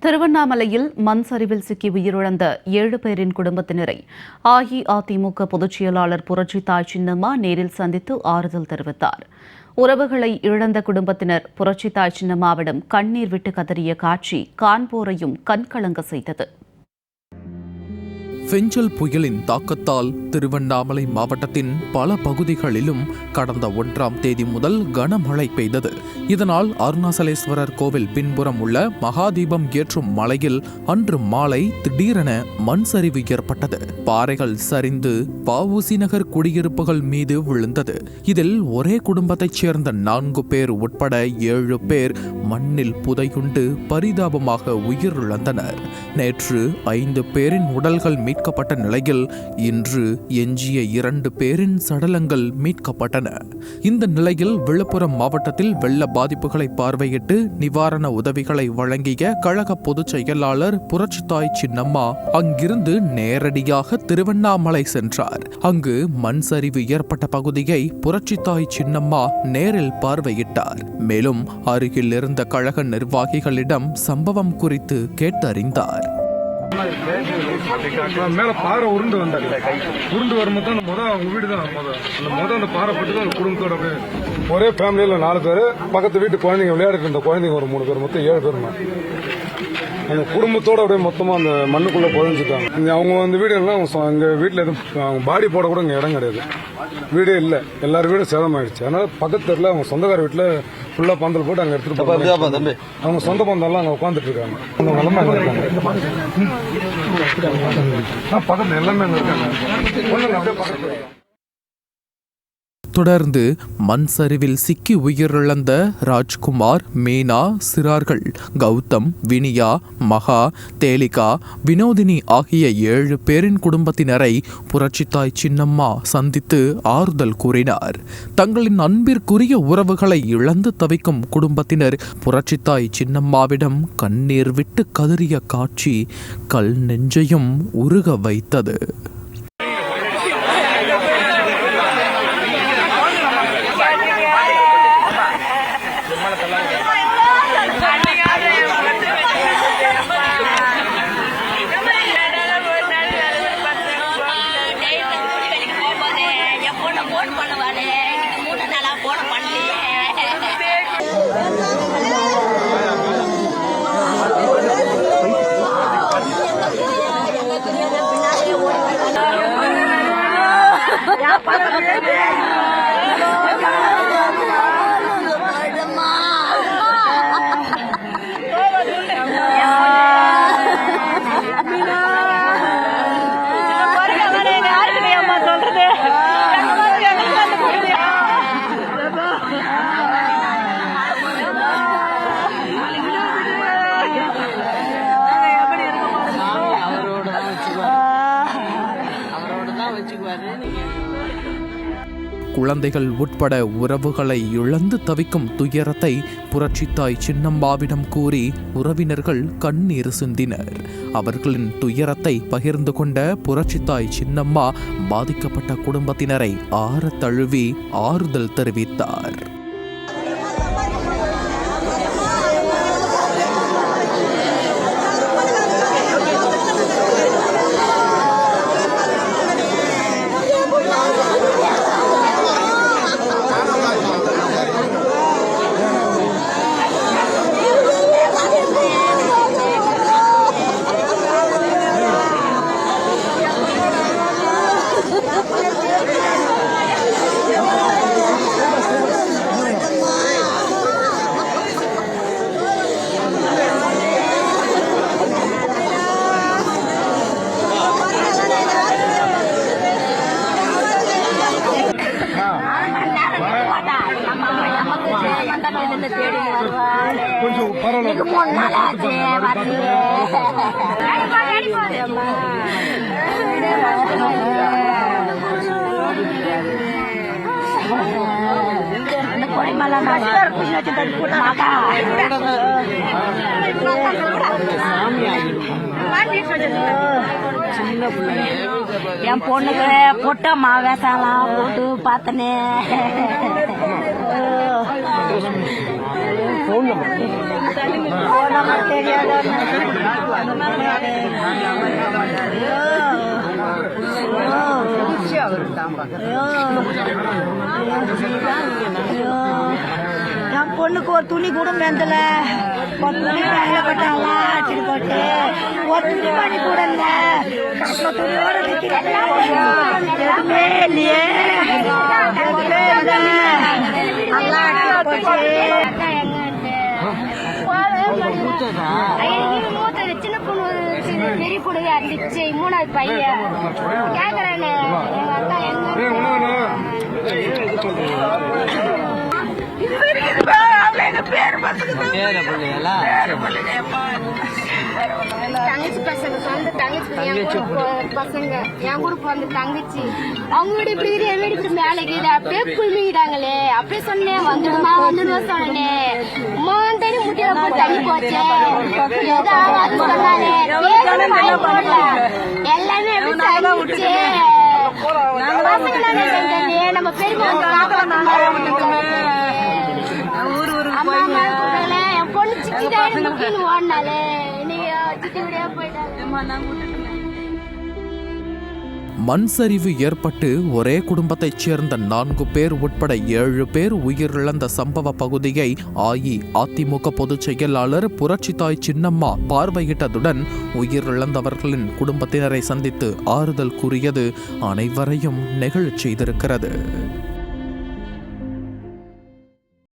திருவண்ணாமலையில் மண் சரிவில் சிக்கி உயிரிழந்த 7 பேரின் குடும்பத்தினரை அஇஅதிமுக பொதுச் செயலாளர் புரட்சித்தாய் சின்னம்மா நேரில் சந்தித்து ஆறுதல் தெரிவித்தார். உறவுகளை இழந்த குடும்பத்தினர் புரட்சித்தாய் சின்னம்மாவிடம் கண்ணீர் விட்டு கதறிய காட்சி காண்போரையும் கண்கலங்க செய்தது. பெஞ்சல் புயலின் தாக்கத்தால் திருவண்ணாமலை மாவட்டத்தின் பல பகுதிகளிலும் கடந்த 1ஆம் தேதி முதல் கனமழை பெய்தது. இதனால் அருணாசலேஸ்வரர் கோவில் பின்புறம் உள்ள மகாதீபம் ஏற்றும் மலையில் அன்று மாலை திடீரென மண் சரிவு ஏற்பட்டது. பாறைகள் சரிந்து வ.உ.சி. நகர் குடியிருப்புகள் மீது விழுந்தது. இதில் ஒரே குடும்பத்தைச் சேர்ந்த 4 பேர் உட்பட 7 பேர் மண்ணில் புதையுண்டு பரிதாபமாக உயிரிழந்தனர். நேற்று 5 பேரின் உடல்கள் மீட்கப்பட்ட நிலையில் இன்று எஞ்சிய 2 பேரின் சடலங்கள் மீட்கப்பட்டன. இந்த நிலையில் விழுப்புரம் மாவட்டத்தில் வெள்ள பாதிப்புகளை பார்வையிட்டு நிவாரண உதவிகளை வழங்கிய கழக பொதுச் செயலாளர் புரட்சித்தாய் சின்னம்மா அங்கிருந்து நேரடியாக திருவண்ணாமலை சென்றார். அங்கு மண் சரிவு ஏற்பட்ட பகுதியை புரட்சித்தாய் சின்னம்மா நேரில் பார்வையிட்டார். மேலும் அருகில் இருந்த கழக நிர்வாகிகளிடம் சம்பவம் குறித்து கேட்டறிந்தார். மேல பாறை உருண்டு வந்தாங்க. உருண்டு வரும்போது அந்த அவங்க வீடு தான் அந்த பாறை பட்டு தான் குடும்பத்தோட ஒரே ஃபேமிலியில 4 பேர் பக்கத்து வீட்டு குழந்தைங்க விளையாடிட்டு இருந்த குழந்தைங்க ஒரு 3 பேர் மொத்தம் 7 பேர் அந்த குடும்பத்தோட அப்படியே மொத்தமா அந்த மண்ணுக்குள்ள புதைஞ்சிட்டாங்க. அவங்க அந்த வீடு எல்லாம் எங்க வீட்டுல எதுவும் பாடி போட கூட இங்க இடம் கிடையாது. வீடே இல்ல, எல்லாரும் வீடும் சேதமாயிடுச்சு. அதனால பக்கத்து தெருல அவங்க சொந்தக்கார வீட்டுல ஃபுல்லா பந்தல் போட்டு அங்க எடுத்துட்டு போறாங்க. அவங்க சொந்த பந்தெல்லாம் அங்க உட்காந்துட்டு இருக்காங்க. அந்த நிலைமை பக்கத்துல எல்லாமே இருக்காங்க. தொடர்ந்து மண் சரிவில் சிக்கி உயிரிழந்த ராஜ்குமார், மீனா, சிறார்கள் கௌதம், வினியா, மகா, தேலிகா, வினோதினி ஆகிய 7 பேரின் குடும்பத்தினரை புரட்சித்தாய் சின்னம்மா சந்தித்து ஆறுதல் கூறினார். தங்களின் அன்பிற்குரிய உறவுகளை இழந்து தவிக்கும் குடும்பத்தினர் புரட்சித்தாய் சின்னம்மாவிடம் கண்ணீர் விட்டு கதறிய காட்சி கல் நெஞ்சையும் உருக வைத்தது. குழந்தைகள் உட்பட உறவுகளை இழந்து தவிக்கும் துயரத்தை புரட்சித்தாய் சின்னம்மாவிடம் கூறி உறவினர்கள் கண்ணீர் சிந்தினர். அவர்களின் துயரத்தை பகிர்ந்து கொண்ட புரட்சித்தாய் சின்னம்மா பாதிக்கப்பட்ட குடும்பத்தினரை ஆறத் தழுவி ஆறுதல் தெரிவித்தார். கொஞ்சம் என் பொண்ணுக்கு பொட்ட மாவேசாலாம் போட்டு பார்த்தனே. என் பொண்ணுக்கு ஒரு துணி கூட மெந்தல, ஒரு துணி மேல போட்டாங்களா அடிச்சுட்டு போட்டு ஒரு துணி பண்ணி கூட இல்ல, துணியோட எதுவுமே இல்லையே, சின்ன பொண்ணு பெரிய பொண்ணு இருந்துச்சு, 3வது பையன் கேக்குறானே எங்க அக்கா தங்கச்சி பசங்க, சொந்த தங்கச்சி பசங்க, என் கூட பிறந்த தங்கச்சி, அவங்க வீடு இப்படி இருக்குது, என் வீடு இப்படி மேலே இருக்குது, அப்படியே குழுமிக்கிட்டாங்களே. அப்படியே சொன்னேன் வந்துடுமா சொன்னேன், மாந்தடி முட்டியில போய் தண்ணி போச்சே, ஏதாவது சொன்னாலே எல்லாமே எப்படி நம்ம பெருமை என் பொண்ணு சிக்கிட்டு ஓடினாலே, நீங்க சித்தி விடையா போயிட்டாங்க. மண் சரிவு ஏற்பட்டு ஒரே குடும்பத்தைச் சேர்ந்த 4 பேர் உட்பட 7 பேர் உயிரிழந்த சம்பவ பகுதியை அஇஅதிமுக பொதுச் செயலாளர் புரட்சித்தாய் சின்னம்மா பார்வையிட்டதுடன் உயிரிழந்தவர்களின் குடும்பத்தினரை சந்தித்து ஆறுதல் கூறியது அனைவரையும் நெகிழச் செய்திருக்கிறது.